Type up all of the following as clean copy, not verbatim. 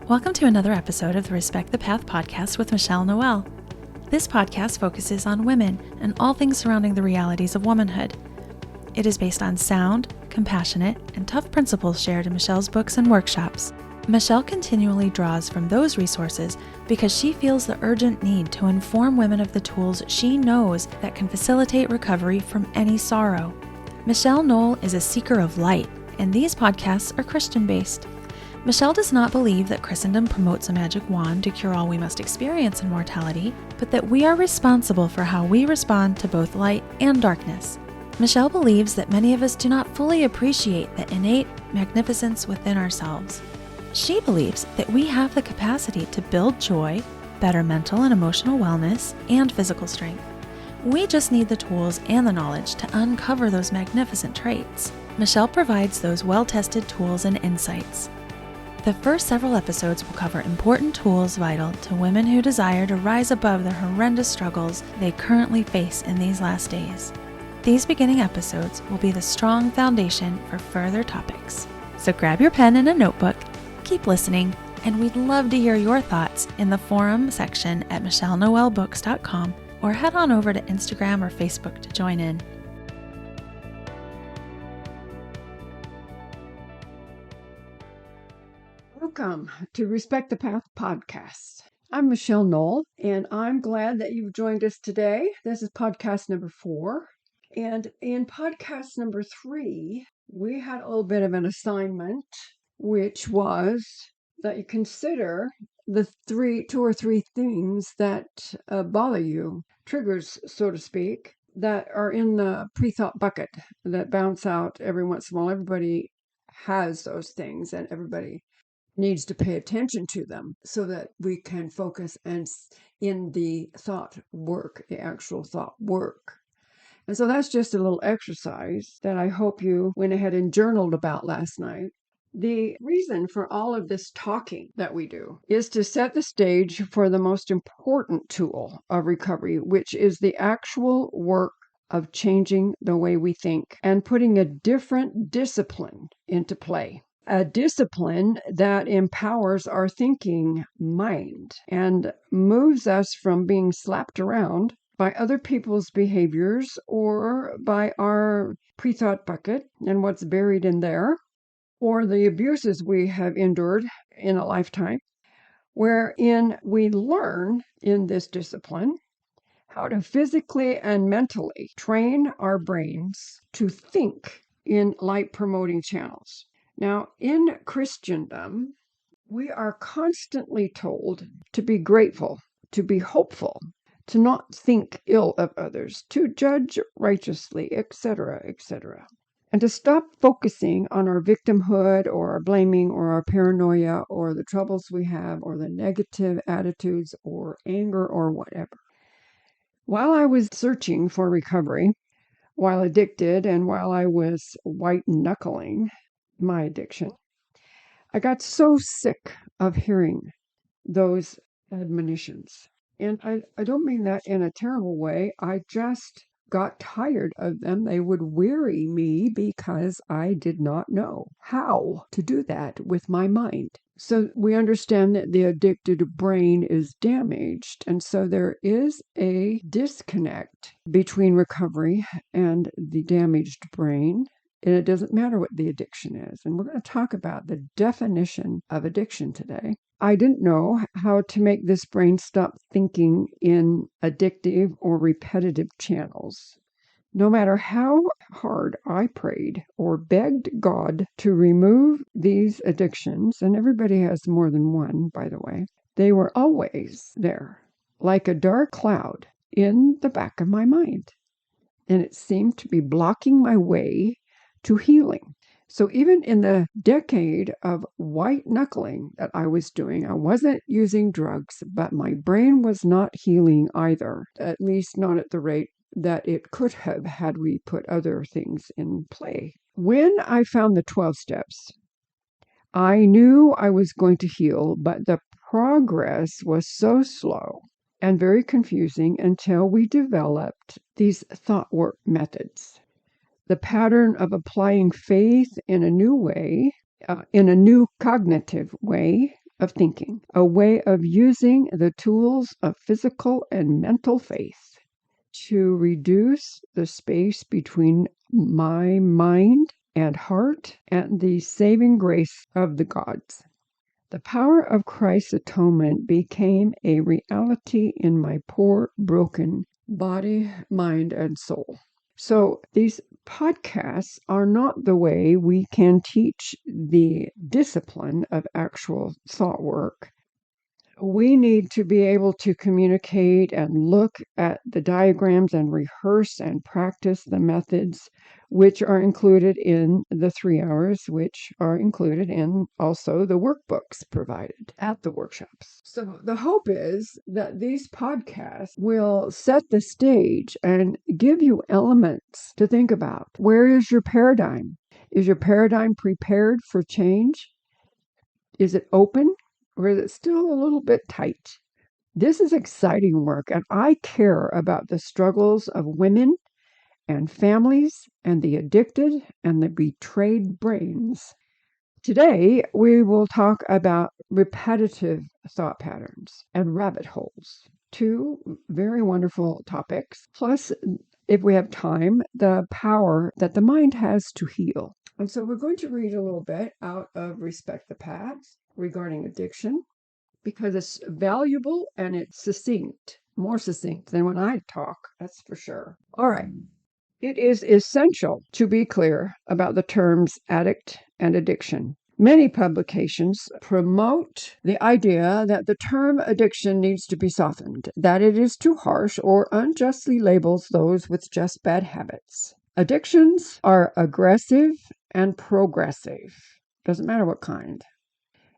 Welcome to another episode of the Respect the Path podcast with Michele and Noel. This podcast focuses on women and all things surrounding the realities of womanhood. It is based on sound, compassionate, and tough principles shared in Michele's books and workshops. Michele continually draws from those resources because she feels the urgent need to inform women of the tools she knows that can facilitate recovery from any sorrow. Michele Noel is a seeker of light, and these podcasts are Christian-based. Michele does not believe that Christendom promotes a magic wand to cure all we must experience in mortality, but that we are responsible for how we respond to both light and darkness. Michele believes that many of us do not fully appreciate the innate magnificence within ourselves. She believes that we have the capacity to build joy, better mental and emotional wellness, and physical strength. We just need the tools and the knowledge to uncover those magnificent traits. Michele provides those well-tested tools and insights. The first several episodes will cover important tools vital to women who desire to rise above the horrendous struggles they currently face in these last days. These beginning episodes will be the strong foundation for further topics. So grab your pen and a notebook, keep listening, and we'd love to hear your thoughts in the forum section at michellenoelbooks.com or head on over to Instagram or Facebook to join in. Welcome to Respect the Path podcast. I'm Michele Noel, and I'm glad that you've joined us today. This is podcast number 4. And in podcast number 3, we had a little bit of an assignment, which was that you consider the two or three things that bother you, triggers, so to speak, that are in the pre-thought bucket that bounce out every once in a while. Everybody has those things, and everybody needs to pay attention to them so that we can focus in the thought work, the actual thought work. And so that's just a little exercise that I hope you went ahead and journaled about last night. The reason for all of this talking that we do is to set the stage for the most important tool of recovery, which is the actual work of changing the way we think and putting a different discipline into play. A discipline that empowers our thinking mind and moves us from being slapped around by other people's behaviors or by our pre-thought bucket and what's buried in there, or the abuses we have endured in a lifetime, wherein we learn in this discipline how to physically and mentally train our brains to think in light-promoting channels. Now, in Christendom, we are constantly told to be grateful, to be hopeful, to not think ill of others, to judge righteously, etc., etc., and to stop focusing on our victimhood or our blaming or our paranoia or the troubles we have or the negative attitudes or anger or whatever. While I was searching for recovery, while addicted, and while I was white-knuckling my addiction, I got so sick of hearing those admonitions. And I don't mean that in a terrible way. I just got tired of them. They would weary me because I did not know how to do that with my mind. So we understand that the addicted brain is damaged. And so there is a disconnect between recovery and the damaged brain. And it doesn't matter what the addiction is. And we're going to talk about the definition of addiction today. I didn't know how to make this brain stop thinking in addictive or repetitive channels. No matter how hard I prayed or begged God to remove these addictions, and everybody has more than one, by the way, they were always there, like a dark cloud in the back of my mind. And it seemed to be blocking my way to healing. So even in the decade of white-knuckling that I was doing, I wasn't using drugs, but my brain was not healing either, at least not at the rate that it could have had we put other things in play. When I found the 12 steps, I knew I was going to heal, but the progress was so slow and very confusing until we developed these thought work methods. The pattern of applying faith in a new way, in a new cognitive way, of thinking, a way of using the tools of physical and mental faith to reduce the space between my mind and heart and the saving grace of the gods. The power of Christ's atonement became a reality in my poor, broken body, mind, and soul. So these podcasts are not the way we can teach the discipline of actual thought work. We need to be able to communicate and look at the diagrams and rehearse and practice the methods which are included in the 3 hours, which are included in also the workbooks provided at the workshops. So the hope is that these podcasts will set the stage and give you elements to think about. Where is your paradigm? Is your paradigm prepared for change? Is it open? Or is it still a little bit tight? This is exciting work, and I care about the struggles of women and families and the addicted and the betrayed brains. Today, we will talk about repetitive thought patterns and rabbit holes, 2 very wonderful topics. Plus, if we have time, the power that the mind has to heal. And so we're going to read a little bit out of Respect the Path regarding addiction, because it's valuable and it's succinct, more succinct than when I talk, that's for sure. All right. It is essential to be clear about the terms addict and addiction. Many publications promote the idea that the term addiction needs to be softened, that it is too harsh or unjustly labels those with just bad habits. Addictions are aggressive and progressive. Doesn't matter what kind.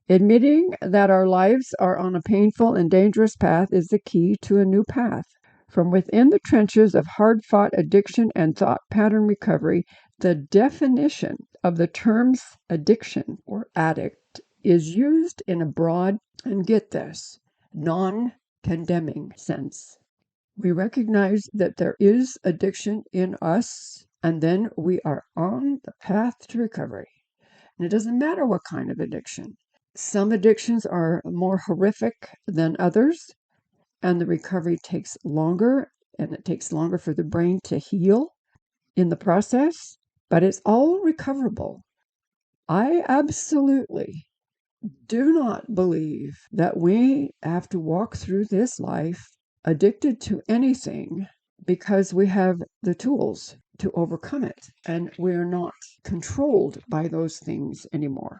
Admitting that our lives are on a painful and dangerous path is the key to a new path. From within the trenches of hard-fought addiction and thought pattern recovery, the definition of the terms addiction or addict is used in a broad, and get this, non-condemning sense. We recognize that there is addiction in us, and then we are on the path to recovery. And it doesn't matter what kind of addiction. Some addictions are more horrific than others, and the recovery takes longer, and it takes longer for the brain to heal in the process, but it's all recoverable. I absolutely do not believe that we have to walk through this life addicted to anything because we have the tools to overcome it, and we're not controlled by those things anymore.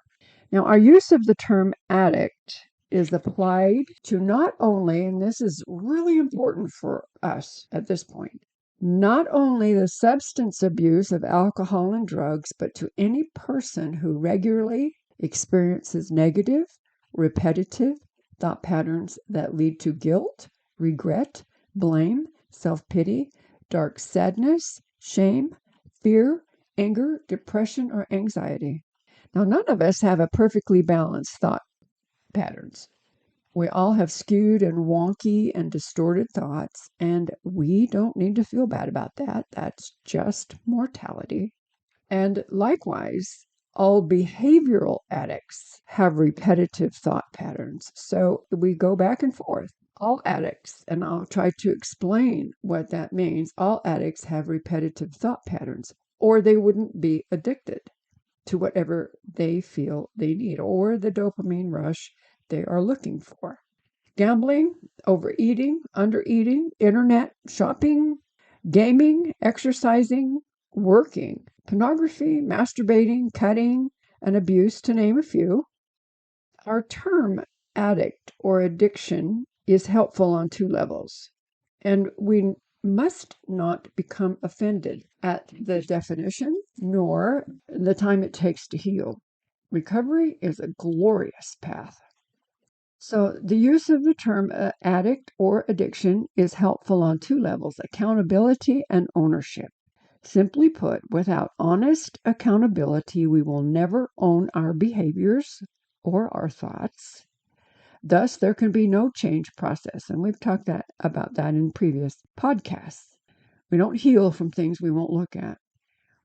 Now, our use of the term addict is applied to not only, and this is really important for us at this point, not only the substance abuse of alcohol and drugs, but to any person who regularly experiences negative, repetitive thought patterns that lead to guilt, regret, blame, self-pity, dark sadness, shame, fear, anger, depression, or anxiety. Now, none of us have a perfectly balanced thought patterns. We all have skewed and wonky and distorted thoughts, and we don't need to feel bad about that. That's just mortality. And likewise, all behavioral addicts have repetitive thought patterns. So we go back and forth. All addicts, and I'll try to explain what that means, all addicts have repetitive thought patterns, or they wouldn't be addicted to whatever they feel they need, or the dopamine rush they are looking for. Gambling, overeating, undereating, internet, shopping, gaming, exercising, working, pornography, masturbating, cutting, and abuse, to name a few. Our term addict or addiction is helpful on 2 levels, and we must not become offended at the definition nor the time it takes to heal. Recovery is a glorious path. So the use of the term addict or addiction is helpful on 2 levels, accountability and ownership. Simply put, without honest accountability, we will never own our behaviors or our thoughts. Thus, there can be no change process, and we've talked about that in previous podcasts. We don't heal from things we won't look at.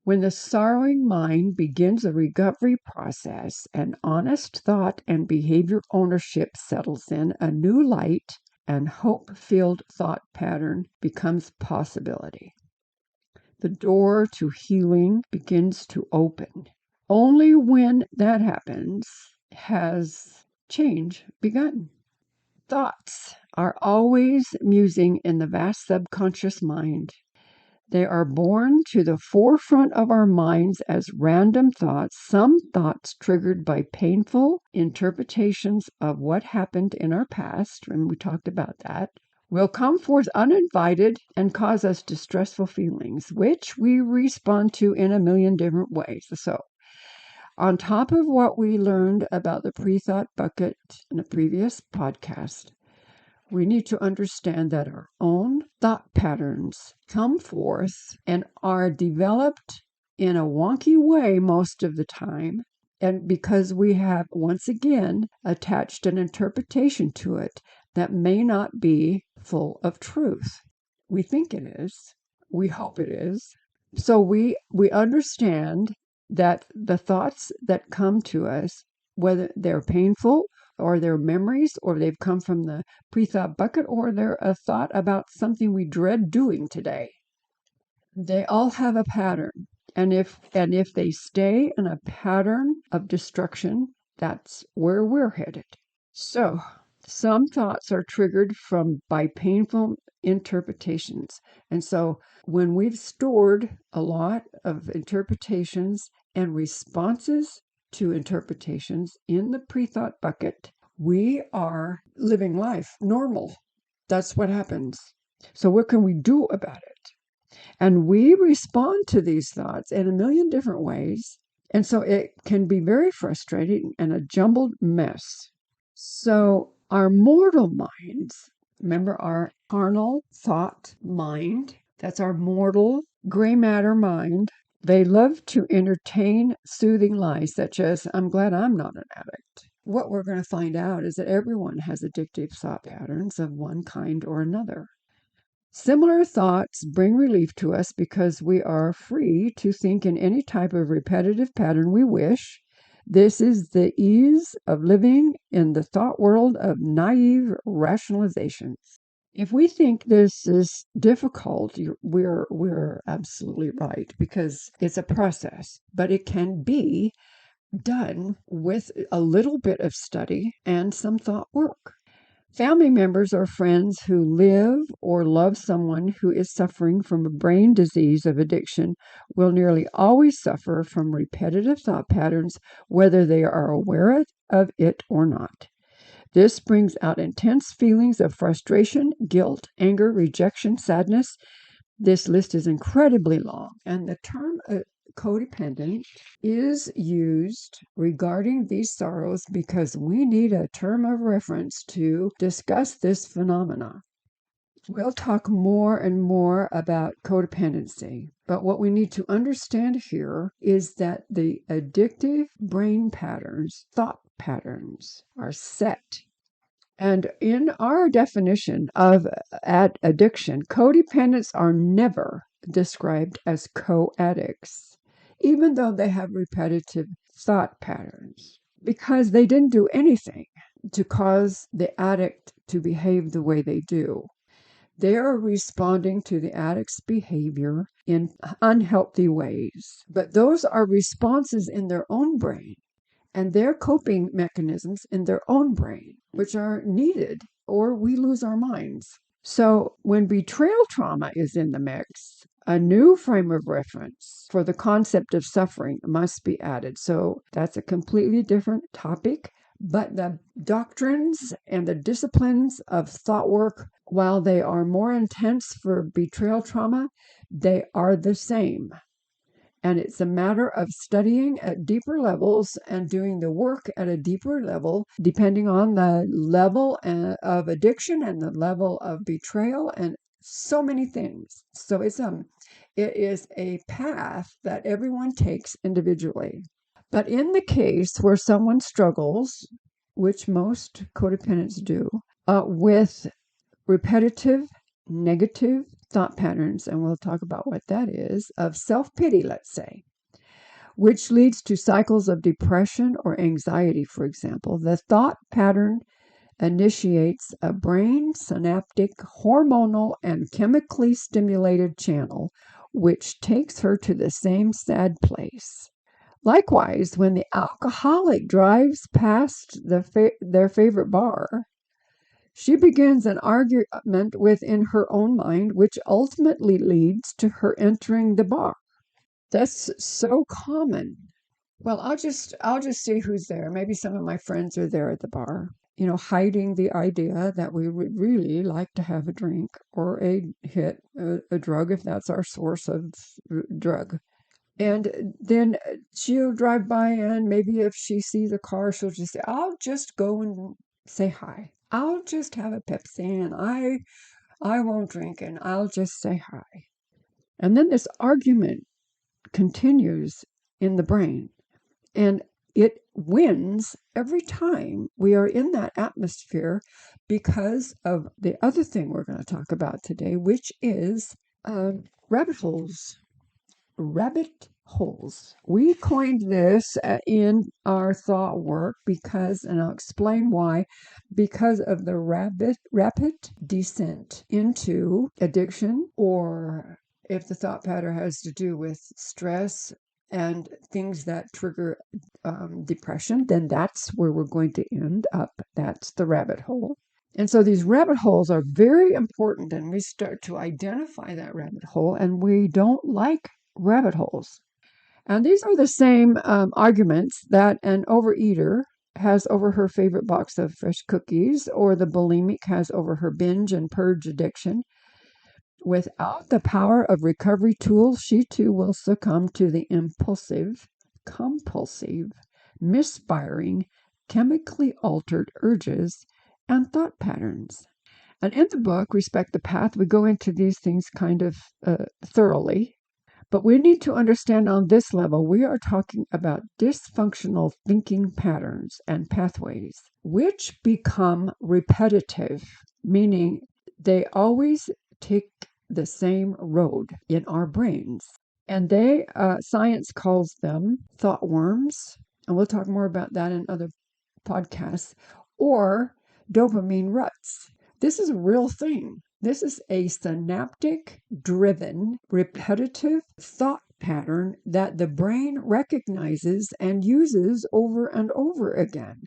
When the sorrowing mind begins a recovery process, an honest thought and behavior ownership settles in, a new light and hope-filled thought pattern becomes possibility. The door to healing begins to open. Only when that happens has change begun. Thoughts are always musing in the vast subconscious mind. They are born to the forefront of our minds as random thoughts, some thoughts triggered by painful interpretations of what happened in our past, and we talked about that, will come forth uninvited and cause us distressful feelings, which we respond to in a million different ways. So, on top of what we learned about the pre-thought bucket in a previous podcast, we need to understand that our own thought patterns come forth and are developed in a wonky way most of the time. And because we have, once again, attached an interpretation to it that may not be full of truth. We think it is. We hope it is. So we understand that the thoughts that come to us, whether they're painful or they're memories, or they've come from the pre-thought bucket, or they're a thought about something we dread doing today. They all have a pattern. And if they stay in a pattern of destruction, that's where we're headed. So some thoughts are triggered by painful interpretations. And so when we've stored a lot of interpretations and responses to interpretations in the pre-thought bucket, we are living life normal. That's what happens. So what can we do about it? And we respond to these thoughts in a million different ways. And so it can be very frustrating and a jumbled mess. So our mortal minds, remember our carnal thought mind, that's our mortal gray matter mind. They love to entertain soothing lies such as, I'm glad I'm not an addict. What we're going to find out is that everyone has addictive thought patterns of one kind or another. Similar thoughts bring relief to us because we are free to think in any type of repetitive pattern we wish. This is the ease of living in the thought world of naive rationalizations. If we think this is difficult, we're absolutely right, because it's a process, but it can be done with a little bit of study and some thought work. Family members or friends who live or love someone who is suffering from a brain disease of addiction will nearly always suffer from repetitive thought patterns, whether they are aware of it or not. This brings out intense feelings of frustration, guilt, anger, rejection, sadness. This list is incredibly long, and the term codependent is used regarding these sorrows because we need a term of reference to discuss this phenomena. We'll talk more and more about codependency, but what we need to understand here is that the addictive brain patterns, thought patterns, are set. And in our definition of addiction, codependents are never described as co-addicts, even though they have repetitive thought patterns, because they didn't do anything to cause the addict to behave the way they do. They are responding to the addict's behavior in unhealthy ways, but those are responses in their own brain and their coping mechanisms in their own brain, which are needed, or we lose our minds. So when betrayal trauma is in the mix, a new frame of reference for the concept of suffering must be added. So that's a completely different topic, but the doctrines and the disciplines of thought work, while they are more intense for betrayal trauma, they are the same. And it's a matter of studying at deeper levels and doing the work at a deeper level, depending on the level of addiction and the level of betrayal and so many things. So it is a path that everyone takes individually. But in the case where someone struggles, which most codependents do, with repetitive, negative thought patterns, and we'll talk about what that is, of self-pity, let's say, which leads to cycles of depression or anxiety, for example. The thought pattern initiates a brain synaptic, hormonal, and chemically stimulated channel, which takes her to the same sad place. Likewise, when the alcoholic drives past their favorite bar, she begins an argument within her own mind, which ultimately leads to her entering the bar. That's so common. Well, I'll just see who's there. Maybe some of my friends are there at the bar, hiding the idea that we would really like to have a drink or hit a drug if that's our source of drug. And then she'll drive by, and maybe if she sees a car, she'll just say, I'll just go and say hi. I'll just have a Pepsi, and I won't drink, and I'll just say hi. And then this argument continues in the brain, and it wins every time we are in that atmosphere because of the other thing we're going to talk about today, which is rabbit holes. Rabbit holes. We coined this in our thought work because, and I'll explain why, because of the rapid descent into addiction, or if the thought pattern has to do with stress and things that trigger depression, then that's where we're going to end up. That's the rabbit hole. And so these rabbit holes are very important, and we start to identify that rabbit hole, and we don't like rabbit holes. And these are the same arguments that an overeater has over her favorite box of fresh cookies, or the bulimic has over her binge and purge addiction. Without the power of recovery tools, she too will succumb to the impulsive, compulsive, misfiring, chemically altered urges and thought patterns. And in the book, Respect the Path, we go into these things kind of thoroughly. But we need to understand on this level, we are talking about dysfunctional thinking patterns and pathways, which become repetitive, meaning they always take the same road in our brains. And science calls them thought worms, and we'll talk more about that in other podcasts, or dopamine ruts. This is a real thing. This is a synaptic-driven, repetitive thought pattern that the brain recognizes and uses over and over again.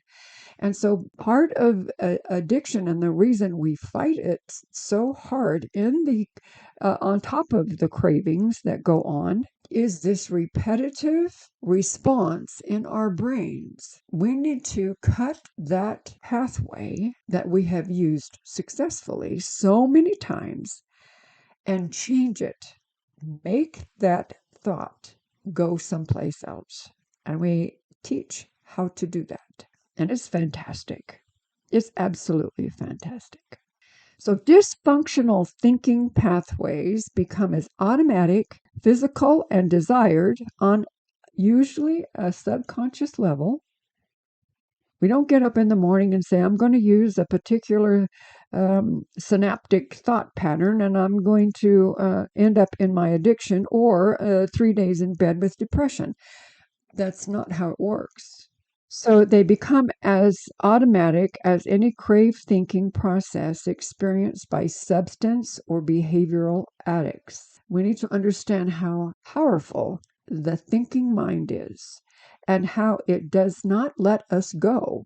And so part of addiction, and the reason we fight it so hard on top of the cravings that go on, is this repetitive response in our brains. We need to cut that pathway that we have used successfully so many times and change it. Make that thought go someplace else. And we teach how to do that. And it's fantastic. It's absolutely fantastic. So dysfunctional thinking pathways become as automatic, physical, and desired on usually a subconscious level. We don't get up in the morning and say, I'm going to use a particular synaptic thought pattern, and I'm going to end up in my addiction or 3 days in bed with depression. That's not how it works. So they become as automatic as any crave thinking process experienced by substance or behavioral addicts. We need to understand how powerful the thinking mind is and how it does not let us go.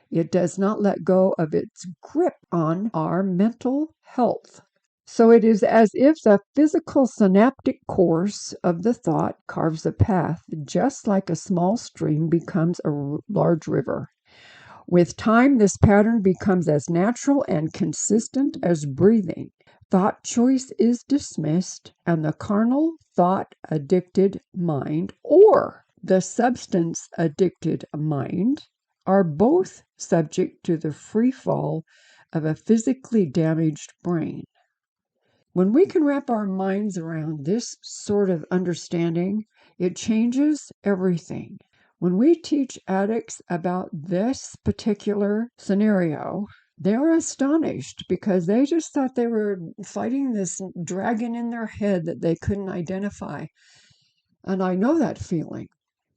It does not let go of its grip on our mental health. So it is as if the physical synaptic course of the thought carves a path, just like a small stream becomes a large river. With time, this pattern becomes as natural and consistent as breathing. Thought choice is dismissed, and the carnal, thought-addicted mind, or the substance-addicted mind, are both subject to the free fall of a physically damaged brain. When we can wrap our minds around this sort of understanding, it changes everything. When we teach addicts about this particular scenario, They were astonished because they just thought they were fighting this dragon in their head that they couldn't identify. And I know that feeling.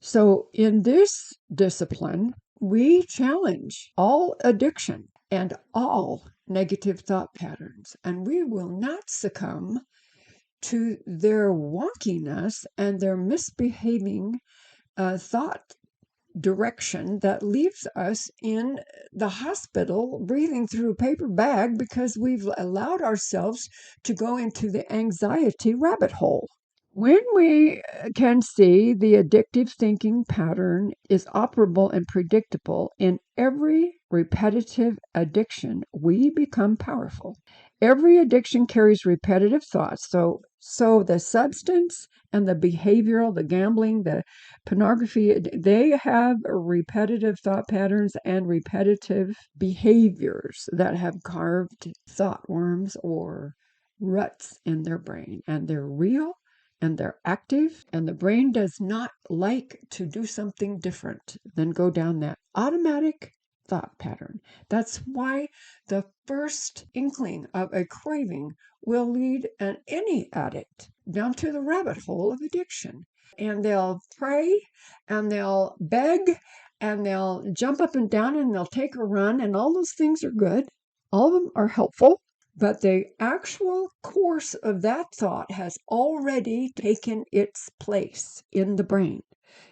So in this discipline, we challenge all addiction and all negative thought patterns, and we will not succumb to their wonkiness and their misbehaving thought direction that leaves us in the hospital breathing through a paper bag because we've allowed ourselves to go into the anxiety rabbit hole. When we can see the addictive thinking pattern is operable and predictable in every repetitive addiction, we become powerful. Every addiction carries repetitive thoughts. So the substance and the behavioral, the gambling, the pornography, they have repetitive thought patterns and repetitive behaviors that have carved thought worms or ruts in their brain, and they're real and they're active, and the brain does not like to do something different than go down that automatic thought pattern. That's why the first inkling of a craving will lead any addict down to the rabbit hole of addiction. And they'll pray and they'll beg and they'll jump up and down and they'll take a run, and all those things are good. All of them are helpful. But the actual course of that thought has already taken its place in the brain.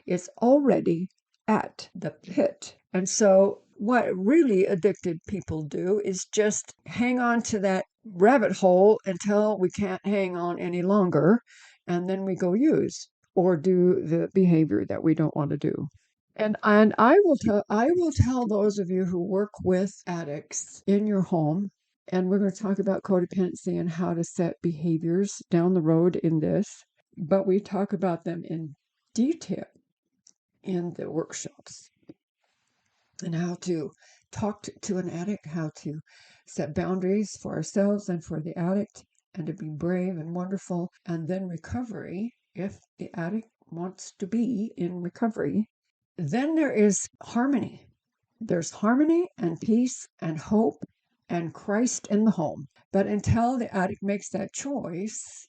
It's already at the pit. And so what really addicted people do is just hang on to that rabbit hole until we can't hang on any longer. And then we go use or do the behavior that we don't want to do. And I will tell those of you who work with addicts in your home, and we're going to talk about codependency and how to set behaviors down the road in this, but we talk about them in detail in the workshops, and how to talk to an addict, how to set boundaries for ourselves and for the addict, and to be brave and wonderful, and then recovery if the addict wants to be in recovery. Then there is harmony. There's harmony and peace and hope and Christ in the home. But until the addict makes that choice,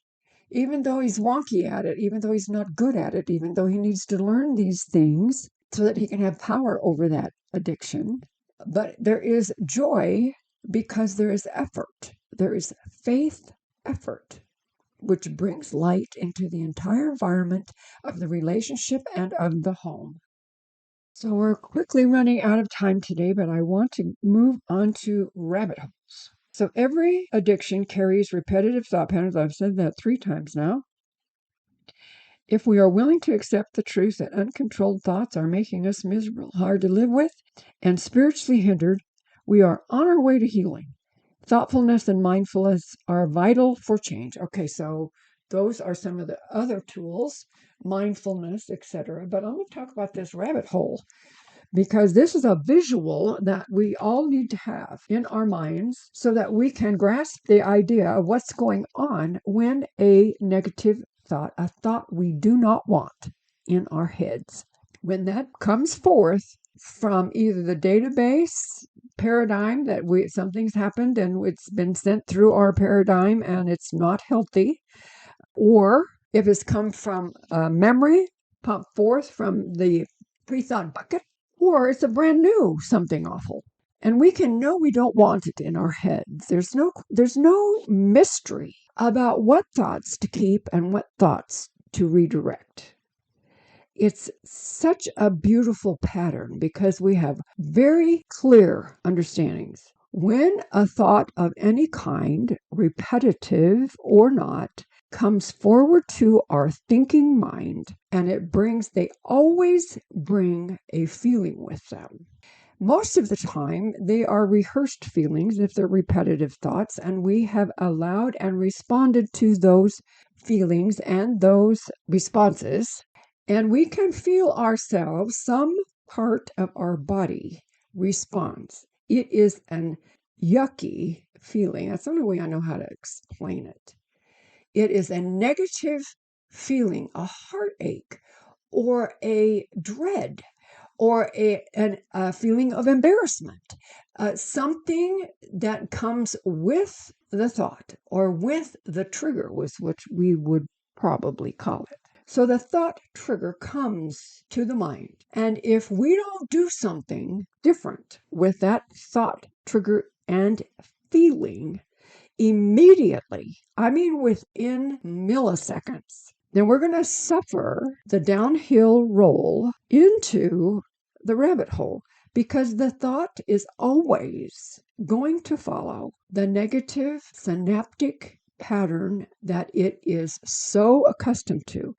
even though he's wonky at it, even though he's not good at it, even though he needs to learn these things so that he can have power over that addiction, but there is joy because there is effort. There is faith effort, which brings light into the entire environment of the relationship and of the home. So we're quickly running out of time today, but I want to move on to rabbit holes. So every addiction carries repetitive thought patterns. I've said that 3 times now. If we are willing to accept the truth that uncontrolled thoughts are making us miserable, hard to live with, and spiritually hindered, we are on our way to healing. Thoughtfulness and mindfulness are vital for change. Okay, so those are some of the other tools, mindfulness, etc. But I'm going to talk about this rabbit hole because this is a visual that we all need to have in our minds so that we can grasp the idea of what's going on when a negative thought, a thought we do not want in our heads, when that comes forth from either the database paradigm that something's happened and it's been sent through our paradigm and it's not healthy, or if it's come from a memory pumped forth from the pre-thought bucket, or it's a brand new something awful. And we can know we don't want it in our heads. There's no mystery about what thoughts to keep and what thoughts to redirect. It's such a beautiful pattern because we have very clear understandings. When a thought of any kind, repetitive or not, comes forward to our thinking mind, and they always bring a feeling with them. Most of the time, they are rehearsed feelings if they're repetitive thoughts, and we have allowed and responded to those feelings and those responses. And we can feel ourselves, some part of our body responds. It is an yucky feeling. That's the only way I know how to explain it. It is a negative feeling, a heartache, or a dread, or a feeling of embarrassment, something that comes with the thought or with the trigger, was what we would probably call it. So the thought trigger comes to the mind. And if we don't do something different with that thought trigger and feeling immediately, I mean within milliseconds, then we're going to suffer the downhill roll into the rabbit hole, because the thought is always going to follow the negative synaptic pattern that it is so accustomed to.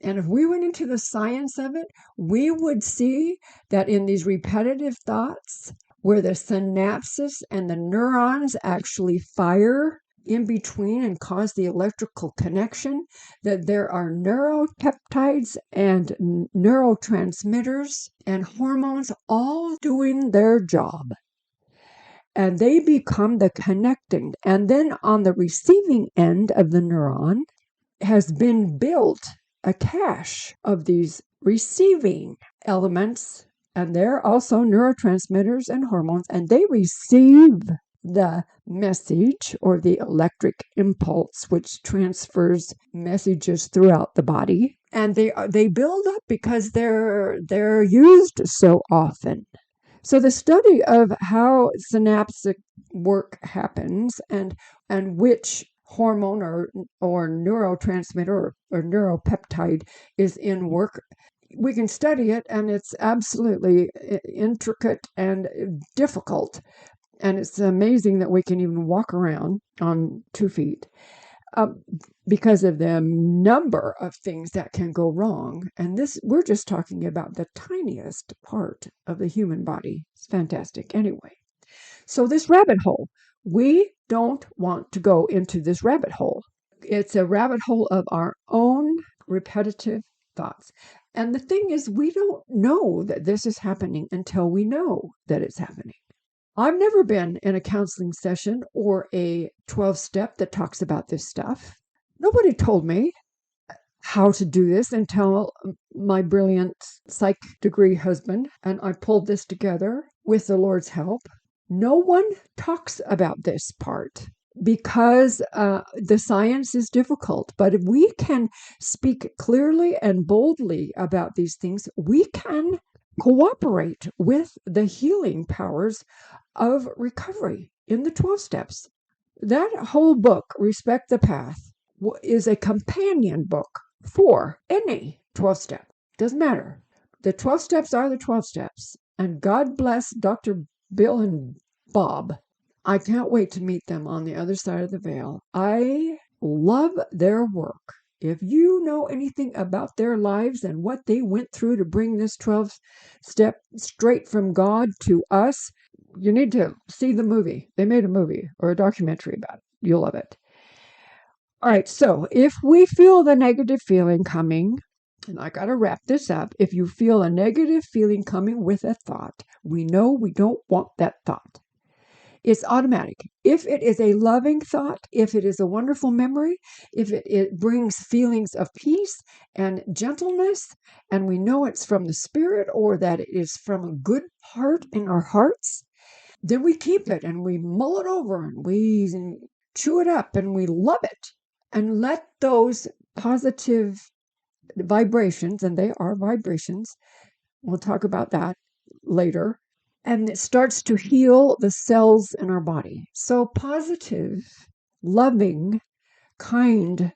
And if we went into the science of it, we would see that in these repetitive thoughts, where the synapses and the neurons actually fire in between and cause the electrical connection, that there are neuropeptides and neurotransmitters and hormones all doing their job. And they become the connecting. And then on the receiving end of the neuron has been built a cache of these receiving elements, and they're also neurotransmitters and hormones, and they receive the message or the electric impulse, which transfers messages throughout the body, and they build up because they're used so often. So the study of how synaptic work happens and which hormone or neurotransmitter or neuropeptide is in work, we can study it, and it's absolutely intricate and difficult. And it's amazing that we can even walk around on 2 feet because of the number of things that can go wrong. And this, we're just talking about the tiniest part of the human body. It's fantastic. Anyway, so this rabbit hole, we don't want to go into this rabbit hole. It's a rabbit hole of our own repetitive thoughts. And the thing is, we don't know that this is happening until we know that it's happening. I've never been in a counseling session or a 12-step that talks about this stuff. Nobody told me how to do this until my brilliant psych degree husband and I pulled this together with the Lord's help. No one talks about this part because the science is difficult. But if we can speak clearly and boldly about these things, we can cooperate with the healing powers of recovery in the 12 steps. That whole book, Respect the Path, is a companion book for any 12 step. Doesn't matter. The 12 steps are the 12 steps. And God bless Dr. Bill and Bob. I can't wait to meet them on the other side of the veil. I love their work. If you know anything about their lives and what they went through to bring this 12 step straight from God to us, you need to see the movie. They made a movie or a documentary about it. You'll love it. All right, so if we feel the negative feeling coming, and I got to wrap this up, if you feel a negative feeling coming with a thought, we know we don't want that thought. It's automatic. If it is a loving thought, if it is a wonderful memory, if it brings feelings of peace and gentleness, and we know it's from the Spirit or that it is from a good heart in our hearts, then we keep it and we mull it over and we chew it up and we love it. And let those positive vibrations, and they are vibrations, we'll talk about that later, and it starts to heal the cells in our body. So positive, loving, kind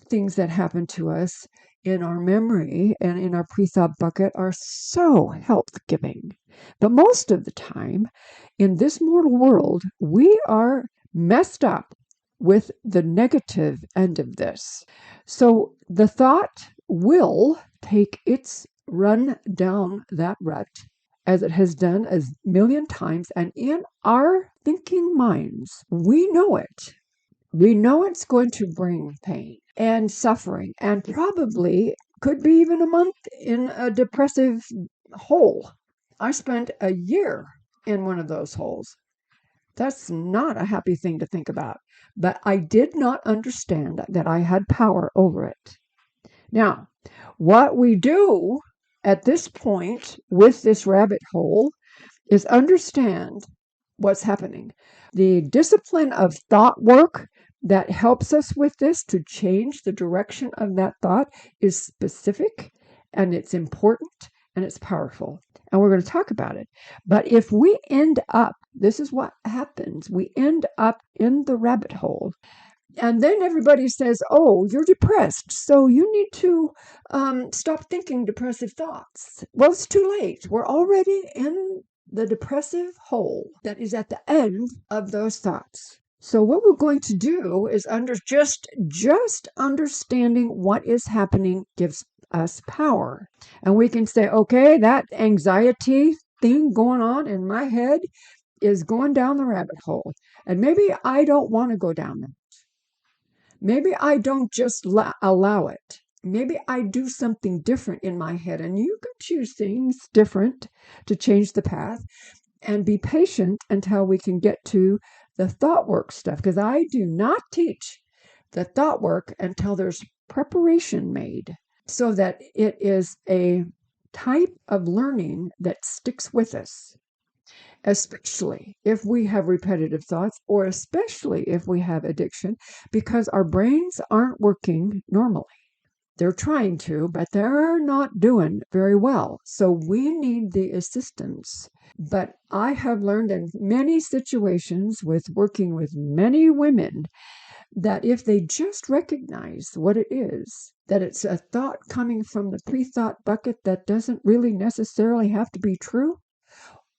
things that happen to us in our memory and in our pre-thought bucket are so health-giving. But most of the time, in this mortal world, we are messed up with the negative end of this. So the thought will take its run down that rut, as it has done a million times, and in our thinking minds, we know it. We know it's going to bring pain and suffering, and probably could be even a month in a depressive hole. I spent a year in one of those holes. That's not a happy thing to think about, but I did not understand that I had power over it. Now, what we do at this point with this rabbit hole is understand what's happening. The discipline of thought work that helps us with this to change the direction of that thought is specific, and it's important, and it's powerful. And we're going to talk about it. But if we end up, this is what happens, we end up in the rabbit hole. And then everybody says, oh, you're depressed, so you need to stop thinking depressive thoughts. Well, it's too late. We're already in the depressive hole that is at the end of those thoughts. So what we're going to do is just understanding what is happening gives us power. And we can say, okay, that anxiety thing going on in my head is going down the rabbit hole. And maybe I don't want to go down there. Maybe I don't just allow it. Maybe I do something different in my head, and you can choose things different to change the path, and be patient until we can get to the thought work stuff, because I do not teach the thought work until there's preparation made so that it is a type of learning that sticks with us, especially if we have repetitive thoughts, or especially if we have addiction, because our brains aren't working normally. They're trying to, but they're not doing very well. So we need the assistance. But I have learned in many situations with working with many women that if they just recognize what it is, that it's a thought coming from the pre-thought bucket that doesn't really necessarily have to be true.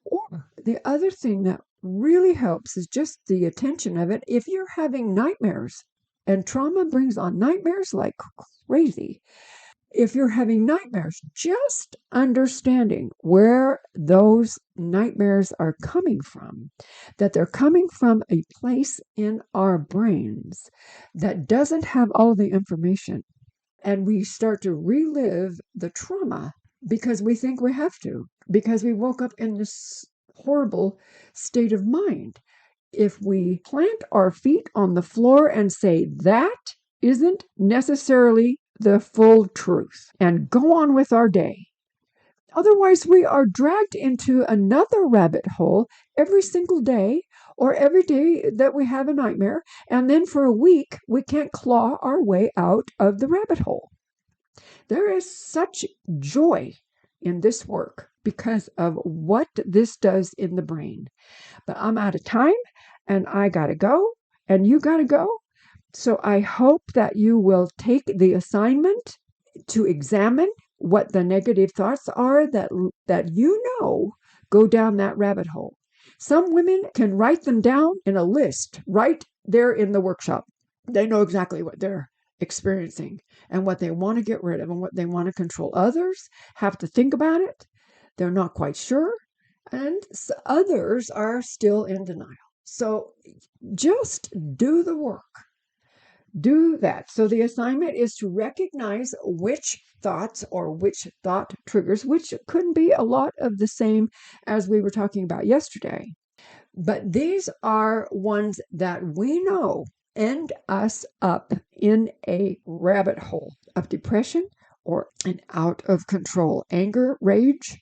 Or the other thing that really helps is just the attention of it. If you're having nightmares, and trauma brings on nightmares like crazy. If you're having nightmares, just understanding where those nightmares are coming from, that they're coming from a place in our brains that doesn't have all the information. And we start to relive the trauma because we think we have to, because we woke up in this horrible state of mind. If we plant our feet on the floor and say that isn't necessarily the full truth and go on with our day. Otherwise, we are dragged into another rabbit hole every single day or every day that we have a nightmare. And then for a week, we can't claw our way out of the rabbit hole. There is such joy in this work because of what this does in the brain. But I'm out of time. And I got to go, and you got to go. So I hope that you will take the assignment to examine what the negative thoughts are that go down that rabbit hole. Some women can write them down in a list right there in the workshop. They know exactly what they're experiencing and what they want to get rid of and what they want to control. Others have to think about it. They're not quite sure. And others are still in denial. So just do the work. Do that. So the assignment is to recognize which thoughts or which thought triggers, which couldn't be a lot of the same as we were talking about yesterday. But these are ones that we know end us up in a rabbit hole of depression or an out of control anger, rage,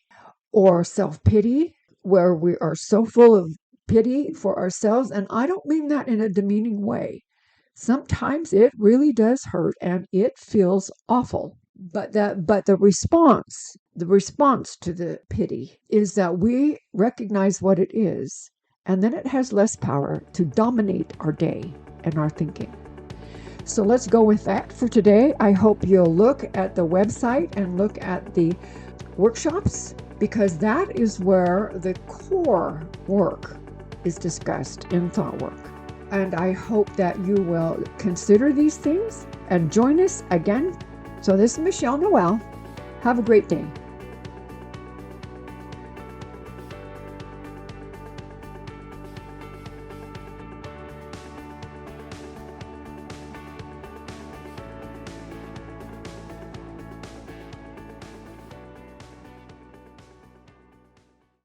or self-pity, where we are so full of pity for ourselves. And I don't mean that in a demeaning way. Sometimes it really does hurt and it feels awful. But the response to the pity is that we recognize what it is, and then it has less power to dominate our day and our thinking. So let's go with that for today. I hope you'll look at the website and look at the workshops, because that is where the core work is discussed in thought work. And I hope that you will consider these things and join us again. So this is Michele Noel. Have a great day.